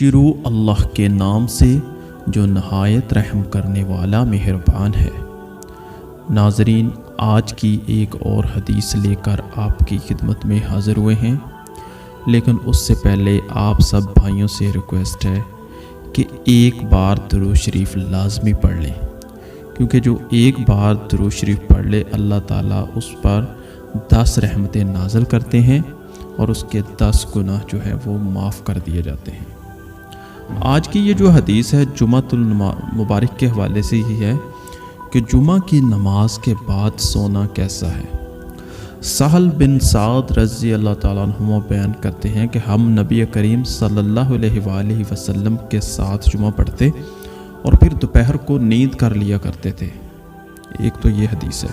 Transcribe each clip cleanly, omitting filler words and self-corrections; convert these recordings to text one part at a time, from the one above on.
شروع اللہ کے نام سے جو نہایت رحم کرنے والا مہربان ہے۔ ناظرین، آج کی ایک اور حدیث لے کر آپ کی خدمت میں حاضر ہوئے ہیں، لیکن اس سے پہلے آپ سب بھائیوں سے ریکویسٹ ہے کہ ایک بار درود شریف لازمی پڑھ لیں، کیونکہ جو ایک بار درود شریف پڑھ لے اللہ تعالیٰ اس پر 10 رحمتیں نازل کرتے ہیں اور اس کے 10 گناہ جو ہے وہ معاف کر دیے جاتے ہیں۔ آج کی یہ جو حدیث ہے جمعہ المبارک کے حوالے سے ہی ہے کہ جمعہ کی نماز کے بعد سونا کیسا ہے۔ سہل بن سعد رضی اللہ تعالیٰ عنہ بیان کرتے ہیں کہ ہم نبی کریم صلی اللہ علیہ وآلہ وسلم کے ساتھ جمعہ پڑھتے اور پھر دوپہر کو نیند کر لیا کرتے تھے۔ ایک تو یہ حدیث ہے۔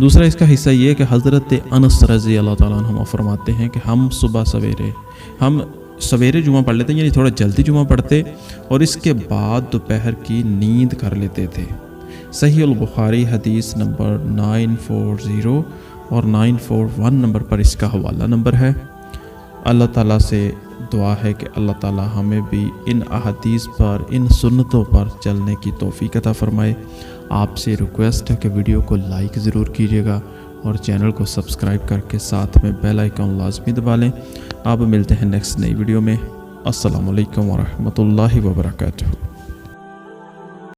دوسرا اس کا حصہ یہ ہے کہ حضرت انس رضی اللہ تعالیٰ عنہ فرماتے ہیں کہ ہم سویرے جمعہ پڑھ لیتے، یعنی تھوڑا جلدی جمعہ پڑھتے اور اس کے بعد دوپہر کی نیند کر لیتے تھے۔ صحیح البخاری حدیث نمبر 940 اور 941 نمبر پر اس کا حوالہ نمبر ہے۔ اللہ تعالیٰ سے دعا ہے کہ اللہ تعالیٰ ہمیں بھی ان احادیث پر، ان سنتوں پر چلنے کی توفیق عطا فرمائے۔ آپ سے ریکویسٹ ہے کہ ویڈیو کو لائک ضرور کیجیے گا اور چینل کو سبسکرائب کر کے ساتھ میں بیل آئیکن لازمی دبا لیں۔ آپ ملتے ہیں نیکسٹ نئی ویڈیو میں۔ السلام علیکم ورحمۃ اللہ وبرکاتہ۔